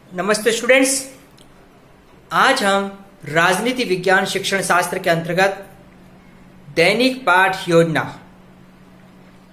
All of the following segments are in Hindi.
नमस्ते स्टूडेंट्स। आज हम राजनीति विज्ञान शिक्षण शास्त्र के अंतर्गत दैनिक पाठ योजना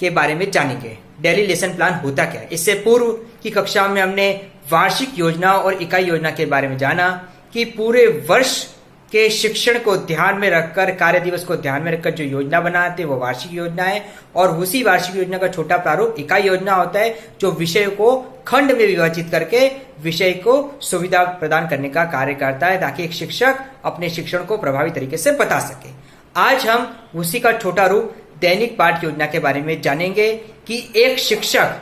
के बारे में जानेंगे। डेली लेसन प्लान होता क्या है। इससे पूर्व की कक्षा में हमने वार्षिक योजना और इकाई योजना के बारे में जाना कि पूरे वर्ष के शिक्षण को ध्यान में रखकर, कार्य दिवस को ध्यान में रखकर जो योजना बनाते हैं वो वार्षिक योजना है, और उसी वार्षिक योजना का छोटा प्रारूप इकाई योजना होता है जो विषय को खंड में विभाजित करके विषय को सुविधा प्रदान करने का कार्य करता है ताकि एक शिक्षक अपने शिक्षण को प्रभावी तरीके से बता सके। आज हम उसी का छोटा रूप दैनिक पाठ योजना के बारे में जानेंगे कि एक शिक्षक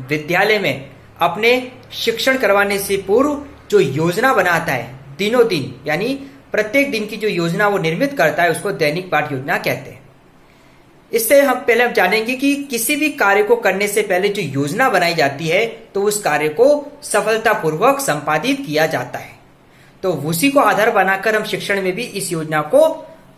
विद्यालय में अपने शिक्षण करवाने से पूर्व जो योजना बनाता है दिनों दिन, यानी प्रत्येक दिन की जो योजना वो निर्मित करता है उसको दैनिक पाठ योजना कहते हैं। इससे हम जानेंगे कि किसी भी कार्य को करने से पहले जो योजना बनाई जाती है तो उस कार्य को सफलतापूर्वक संपादित किया जाता है। तो उसी को आधार बनाकर हम शिक्षण में भी इस योजना को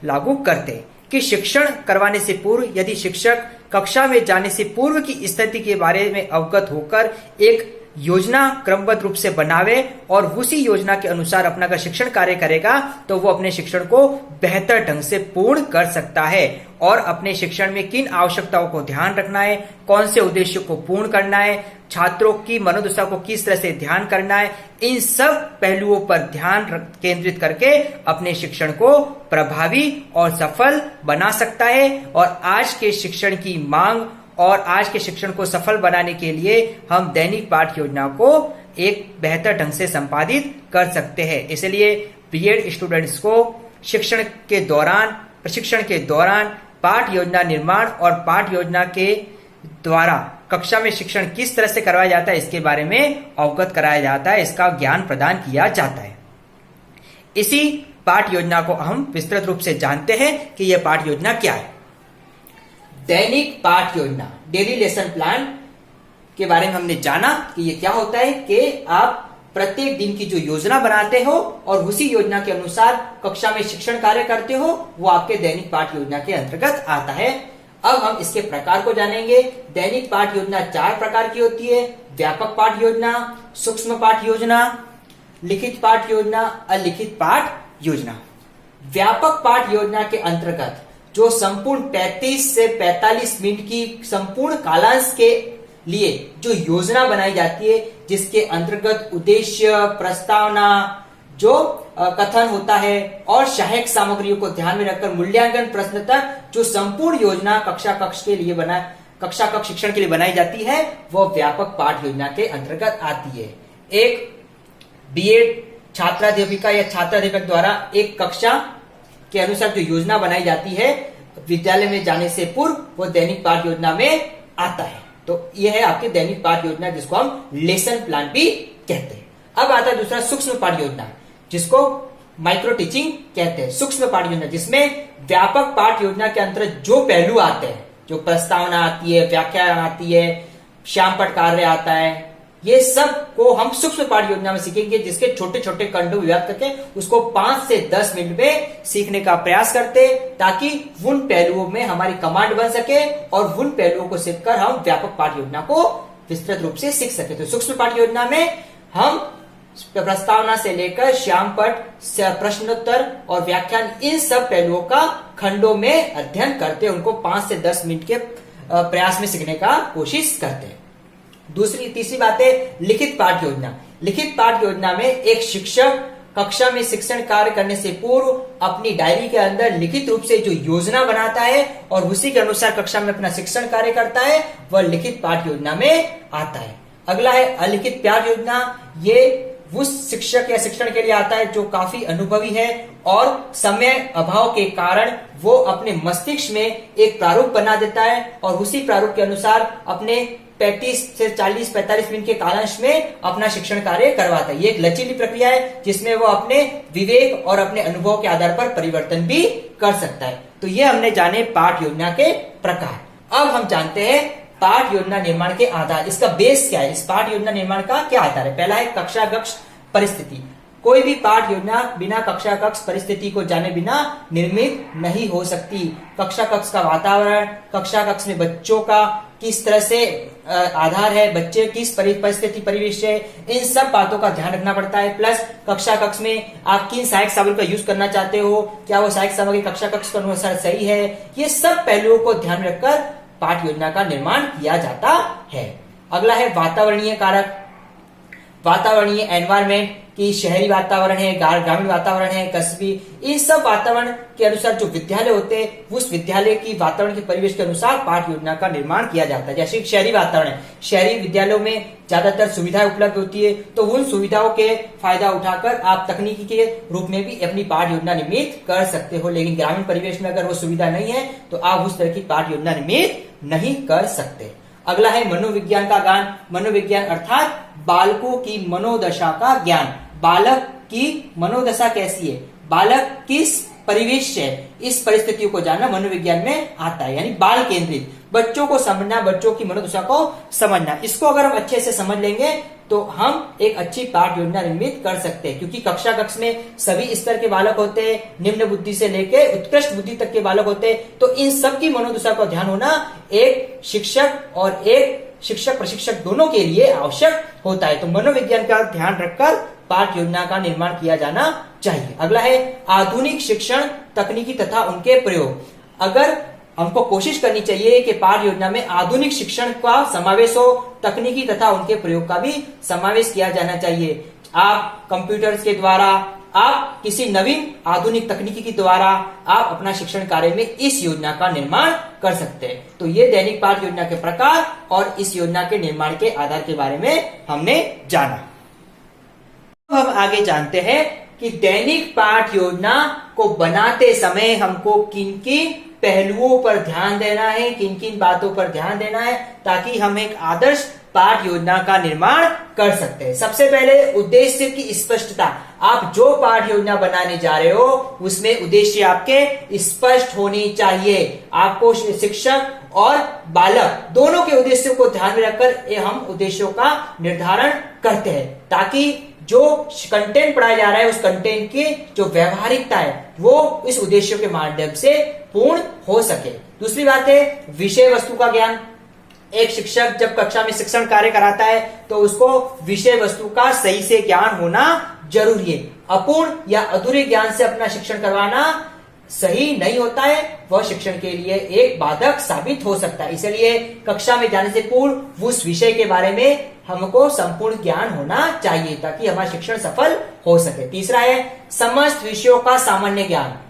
लागू करते हैं कि शिक्षण करवाने से पूर्व यदि शिक्षक कक्षा में जाने से पूर्व की स्थिति के बारे में अवगत होकर एक योजना क्रमबद्ध रूप से बनावे और उसी योजना के अनुसार अपना अगर शिक्षण कार्य करेगा तो वो अपने शिक्षण को बेहतर ढंग से पूर्ण कर सकता है। और अपने शिक्षण में किन आवश्यकताओं को ध्यान रखना है, कौन से उद्देश्यों को पूर्ण करना है, छात्रों की मनोदशा को किस तरह से ध्यान करना है, इन सब पहलुओं पर ध्यान केंद्रित करके अपने शिक्षण को प्रभावी और सफल बना सकता है। और आज के शिक्षण की मांग और आज के शिक्षण को सफल बनाने के लिए हम दैनिक पाठ योजना को एक बेहतर ढंग से संपादित कर सकते हैं। इसलिए बीएड स्टूडेंट्स को प्रशिक्षण के दौरान पाठ योजना निर्माण और पाठ योजना के द्वारा कक्षा में शिक्षण किस तरह से करवाया जाता है इसके बारे में अवगत कराया जाता है, इसका ज्ञान प्रदान किया जाता है। इसी पाठ योजना को हम विस्तृत रूप से जानते हैं कि यह पाठ योजना क्या है। दैनिक पाठ योजना, डेली लेसन प्लान के बारे में हमने जाना कि ये क्या होता है कि आप प्रत्येक दिन की जो योजना बनाते हो और उसी योजना के अनुसार कक्षा में शिक्षण कार्य करते हो वो आपके दैनिक पाठ योजना के अंतर्गत आता है। अब हम इसके प्रकार को जानेंगे। दैनिक पाठ योजना 4 प्रकार की होती है: व्यापक पाठ योजना, सूक्ष्म पाठ योजना, लिखित पाठ योजना, अलिखित पाठ योजना। व्यापक पाठ योजना के अंतर्गत जो संपूर्ण 35 से 45 मिनट की संपूर्ण कालांश के लिए जो योजना बनाई जाती है, जिसके अंतर्गत उद्देश्य, प्रस्तावना, जो कथन होता है और सहायक सामग्रियों को ध्यान में रखकर मूल्यांकन प्रश्न तक जो संपूर्ण योजना कक्षा कक्ष शिक्षण के लिए बनाई जाती है वो व्यापक पाठ योजना के अंतर्गत आती है। एक बीएड छात्राध्यापिका या छात्राध्यापक द्वारा एक कक्षा के अनुसार जो योजना बनाई जाती है विद्यालय में जाने से पूर्व वो दैनिक पाठ योजना में आता है। तो यह है आपकी दैनिक पाठ योजना जिसको हम लेसन प्लान भी कहते हैं। अब आता है दूसरा सूक्ष्म पाठ योजना जिसको माइक्रो टीचिंग कहते हैं। सूक्ष्म पाठ योजना जिसमें व्यापक पाठ योजना के अंतर्गत जो पहलू आते हैं, जो प्रस्तावना आती है, व्याख्यान आती है, श्यामपट्ट कार्य आता है, ये सब को हम सूक्ष्म पाठ योजना में सीखेंगे, जिसके छोटे छोटे खंडों में विभाजित करके उसको 5 से 10 मिनट में सीखने का प्रयास करते ताकि उन पहलुओं में हमारी कमांड बन सके और उन पहलुओं को सीखकर हम व्यापक पाठ योजना को विस्तृत रूप से सीख सके। तो सूक्ष्म पाठ योजना में हम प्रस्तावना से लेकर श्यामपट्ट, प्रश्नोत्तर और व्याख्यान, इन सब पहलुओं का खंडों में अध्ययन करते, उनको 5 से 10 मिनट के प्रयास में सीखने का कोशिश करते हैं। तीसरी बात है लिखित पाठ योजना। लिखित पाठ योजना में एक शिक्षक कक्षा में शिक्षण कार्य करने से पूर्व अपनी डायरी के अंदर लिखित रूप से जो योजना बनाता है और उसी के अनुसार कक्षा में अपना शिक्षण कार्य करता है वह लिखित पाठ योजना में आता है। अगला है अलिखित पाठ योजना। ये उस शिक्षक या शिक्षण के लिए आता है जो काफी अनुभवी है और समय अभाव के कारण वो अपने मस्तिष्क में एक प्रारूप बना देता है और उसी प्रारूप के अनुसार अपने 35 से 40-45 मिनट के कालांश में अपना शिक्षण कार्य करवाता है। ये एक लचीली प्रक्रिया है जिसमें वो अपने विवेक और अपने अनुभव के आधार पर परिवर्तन भी कर सकता है। तो ये हमने जाने पाठ योजना के प्रकार। अब हम जानते हैं पाठ योजना निर्माण के आधार, इसका बेस क्या है, इस पाठ योजना निर्माण का क्या आधार है। पहला है कक्षा कक्ष परिस्थिति। कोई भी पाठ योजना बिना कक्षा कक्ष परिस्थिति को जाने बिना निर्मित नहीं हो सकती। कक्षा कक्ष का वातावरण, कक्षा कक्ष में बच्चों का किस तरह से आधार है, बच्चे किस परिस्थिति परिवेश है, इन सब बातों का ध्यान रखना पड़ता है। प्लस कक्षा कक्ष में आप किन सहायक सामग्री का यूज करना चाहते हो, क्या वो सहायक सामग्री कक्षा कक्ष के अनुसार सही है, ये सब पहलुओं को ध्यान में रखकर पाठ योजना का निर्माण किया जाता है। अगला है वातावरणीय कारक। वातावरणीय एनवायरमेंट की शहरी वातावरण है, ग्रामीण वातावरण है, कस्बी, इन सब वातावरण के अनुसार जो विद्यालय होते हैं उस विद्यालय की वातावरण के परिवेश के अनुसार पाठ योजना का निर्माण किया जाता है। जैसे शहरी वातावरण है, शहरी विद्यालयों में ज्यादातर सुविधाएं उपलब्ध होती है, तो उन सुविधाओं के फायदा उठाकर आप तकनीकी के रूप में भी अपनी पाठ योजना निर्मित कर सकते हो। लेकिन ग्रामीण परिवेश में अगर वो सुविधा नहीं है तो आप उस तरह की पाठ योजना निर्मित नहीं कर सकते। अगला है मनोविज्ञान का ज्ञान। मनोविज्ञान अर्थात बालकों की मनोदशा का ज्ञान। बालक की मनोदशा कैसी है, बालक किस परिवेश से, इस परिस्थितियों को जानना मनोविज्ञान में आता है। यानी बाल केंद्रित, बच्चों को समझना, बच्चों की मनोदशा को समझना। इसको अगर हम अच्छे से समझ लेंगे तो हम एक अच्छी पाठ योजना निर्मित कर सकते हैं। क्योंकि कक्षा कक्ष में सभी स्तर के बालक होते हैं, निम्न बुद्धि से लेके उत्कृष्ट बुद्धि तक के बालक होते हैं, तो इन सब की मनोदशा को ध्यान होना एक शिक्षक और एक शिक्षक प्रशिक्षक दोनों के लिए आवश्यक होता है। तो मनोविज्ञान का ध्यान रखकर पाठ योजना का निर्माण किया जाना चाहिए। अगला है आधुनिक शिक्षण तकनीकी तथा उनके प्रयोग। अगर हमको कोशिश करनी चाहिए कि पाठ योजना में आधुनिक शिक्षण का समावेश हो, तकनीकी तथा उनके प्रयोग का भी समावेश किया जाना चाहिए। आप कंप्यूटर्स के द्वारा, आप किसी नवीन आधुनिक तकनीकी के द्वारा आप अपना शिक्षण कार्य में इस योजना का निर्माण कर सकते हैं। तो ये दैनिक पाठ योजना के प्रकार और इस योजना के निर्माण के आधार के बारे में हमने जाना। हम आगे जानते हैं कि दैनिक पाठ योजना को बनाते समय हमको किन किन पहलुओं पर ध्यान देना है, किन किन बातों पर ध्यान देना है, ताकि हम एक आदर्श पाठ योजना का निर्माण कर सकते हैं। सबसे पहले उद्देश्य की स्पष्टता। आप जो पाठ योजना बनाने जा रहे हो उसमें उद्देश्य आपके स्पष्ट होनी चाहिए। आपको शिक्षक और बालक दोनों के उद्देश्यों को ध्यान में रखकर हम उद्देश्यों का निर्धारण करते हैं, ताकि जो कंटेंट पढ़ाया जा रहा है उस कंटेंट की जो व्यवहारिकता है वो इस उद्देश्यों के माध्यम से पूर्ण हो सके। दूसरी बात है विषय वस्तु का ज्ञान। एक शिक्षक जब कक्षा में शिक्षण कार्य कराता है तो उसको विषय वस्तु का सही से ज्ञान होना जरूरी है। अपूर्ण या अधूरे ज्ञान से अपना शिक्षण करवाना सही नहीं होता है, वह शिक्षण के लिए एक बाधक साबित हो सकता है। इसलिए कक्षा में जाने से पूर्व उस विषय के बारे में हमको संपूर्ण ज्ञान होना चाहिए ताकि हमारा शिक्षण सफल हो सके। तीसरा है समस्त विषयों का सामान्य ज्ञान।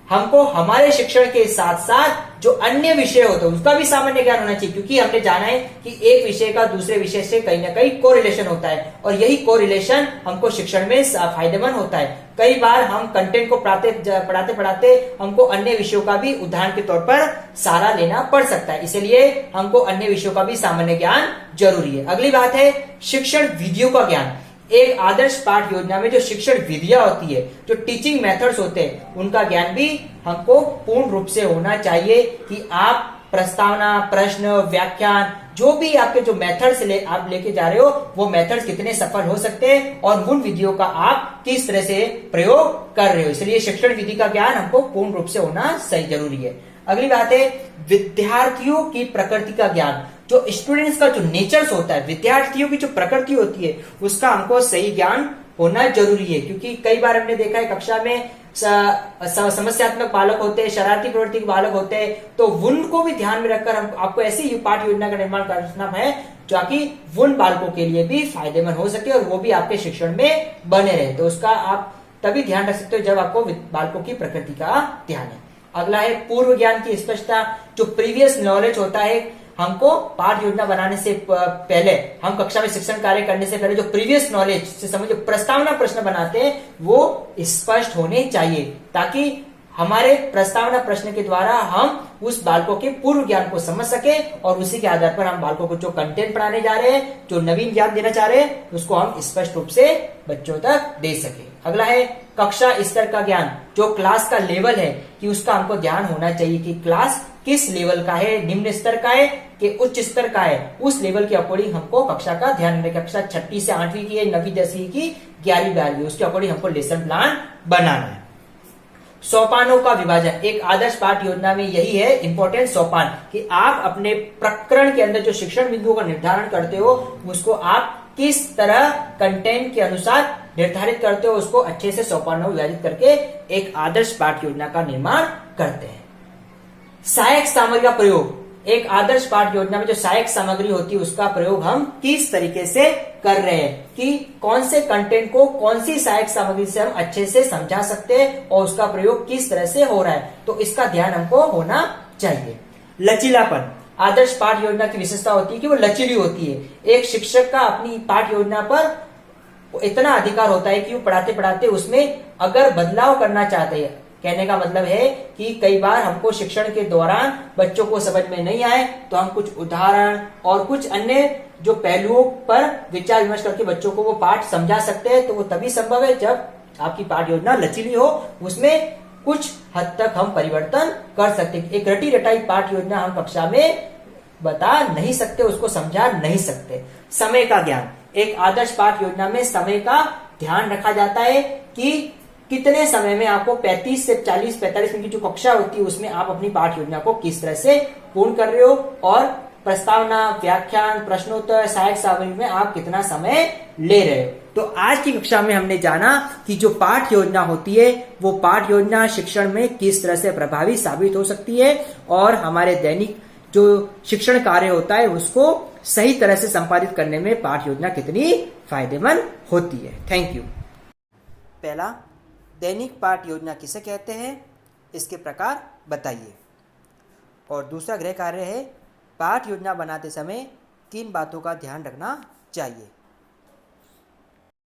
हमको हमारे शिक्षण के साथ साथ जो अन्य विषय होते हैं उसका भी सामान्य ज्ञान होना चाहिए, क्योंकि हमने जाना है कि एक विषय का दूसरे विषय से कहीं ना कहीं कोरिलेशन होता है और यही कोरिलेशन हमको शिक्षण में फायदेमंद होता है। कई बार हम कंटेंट को पढ़ाते पढ़ाते हमको अन्य विषयों का भी उदाहरण के तौर पर सहारा लेना पड़ सकता है, इसलिए हमको अन्य विषयों का भी सामान्य ज्ञान जरूरी है। अगली बात है शिक्षण विधियों का ज्ञान। एक आदर्श पाठ योजना में जो शिक्षण विधियां होती है, जो टीचिंग मेथड्स होते हैं, उनका ज्ञान भी हमको पूर्ण रूप से होना चाहिए कि आप प्रस्तावना, प्रश्न, व्याख्यान, जो भी आपके जो मेथड्स आप लेके जा रहे हो वो मेथड्स कितने सफल हो सकते हैं और उन विधियों का आप किस तरह से प्रयोग कर रहे हो। इसलिए शिक्षण विधि का ज्ञान हमको पूर्ण रूप से होना सही जरूरी है। अगली बात है विद्यार्थियों की प्रकृति का ज्ञान। जो स्टूडेंट्स का जो नेचर्स होता है, विद्यार्थियों की जो प्रकृति होती है उसका हमको सही ज्ञान होना जरूरी है, क्योंकि कई बार हमने देखा है कक्षा में समस्यात्मक बालक होते हैं, शरारती प्रवृत्ति के बालक होते हैं, तो उनको भी ध्यान में रखकर हम आपको ऐसी पाठ योजना का निर्माण करना है ताकि उन बालकों के लिए भी फायदेमंद हो सके और वो भी आपके शिक्षण में बने रहे। तो उसका आप तभी ध्यान रख सकते हो जब आपको बालकों की प्रकृति का ध्यान है। अगला है पूर्व ज्ञान की स्पष्टता। जो प्रीवियस नॉलेज होता है, हमको पाठ योजना बनाने से पहले, हम कक्षा में शिक्षण कार्य करने से पहले जो प्रीवियस नॉलेज से समझो प्रस्तावना प्रश्न बनाते हैं वो स्पष्ट होने चाहिए, ताकि हमारे प्रस्तावना प्रश्न के द्वारा हम उस बालकों के पूर्व ज्ञान को समझ सके और उसी के आधार पर हम बालकों को जो कंटेंट पढ़ाने जा रहे हैं, जो नवीन ज्ञान देना चाह रहे हैं, उसको हम स्पष्ट रूप से बच्चों तक दे सके। अगला है कक्षा स्तर का ज्ञान। जो क्लास का लेवल है कि उसका हमको ध्यान होना चाहिए कि क्लास किस लेवल का है, निम्न स्तर का है कि उच्च स्तर का है, उस लेवल के अकॉर्डिंग हमको कक्षा का ध्यान रखना। कक्षा 6वीं से 8वीं की है, 9वीं 10वीं की, 11वीं 12वीं, उसके अकॉर्डिंग हमको लेसन प्लान बनाना है। सोपानों का विभाजन, एक आदर्श पाठ योजना में यही है इंपॉर्टेंट सोपान कि आप अपने प्रकरण के अंदर जो शिक्षण बिंदुओं का निर्धारण करते हो उसको आप किस तरह कंटेंट के अनुसार निर्धारित करते हो, उसको अच्छे से सोपानों में विभाजित करके एक आदर्श पाठ योजना का निर्माण करते हैं। सहायक सामग्री का प्रयोग, एक आदर्श पाठ योजना में जो सहायक सामग्री होती है उसका प्रयोग हम किस तरीके से कर रहे हैं कि कौन से कंटेंट को कौन सी सहायक सामग्री से हम अच्छे से समझा सकते हैं और उसका प्रयोग किस तरह से हो रहा है, तो इसका ध्यान हमको होना चाहिए। लचीलापन, आदर्श पाठ योजना की विशेषता होती है कि वो लचीली होती है। एक शिक्षक का अपनी पाठ योजना पर इतना अधिकार होता है कि वो पढ़ाते पढ़ाते उसमें अगर बदलाव करना चाहते हैं, कहने का मतलब है कि कई बार हमको शिक्षण के दौरान बच्चों को समझ में नहीं आए तो हम कुछ उदाहरण और कुछ अन्य जो पहलुओं पर विचार विमर्श करके बच्चों को वो पाठ समझा सकते हैं, तो वो तभी संभव है जब आपकी पाठ योजना लचीली हो, उसमें कुछ हद तक हम परिवर्तन कर सकते हैं। एक रटी रटाई पाठ योजना हम कक्षा में बता नहीं सकते, उसको समझा नहीं सकते। समय का ज्ञान, एक आदर्श पाठ योजना में समय का ध्यान रखा जाता है कि कितने समय में आपको 35 से 45 मिनट की जो कक्षा होती है उसमें आप अपनी पाठ योजना को किस तरह से पूर्ण कर रहे हो और प्रस्तावना, व्याख्यान, प्रश्नोत्तर, सहायक सामग्री में आप कितना समय ले रहे हो। तो आज की कक्षा में हमने जाना कि जो पाठ योजना होती है वो पाठ योजना शिक्षण में किस तरह से प्रभावी साबित हो सकती है और हमारे दैनिक जो शिक्षण कार्य होता है उसको सही तरह से संपादित करने में पाठ योजना कितनी फायदेमंद होती है। Thank you. पहला, दैनिक पाठ योजना किसे कहते हैं, इसके प्रकार बताइए। और दूसरा गृह कार्य है, पाठ योजना बनाते समय किन बातों का ध्यान रखना चाहिए।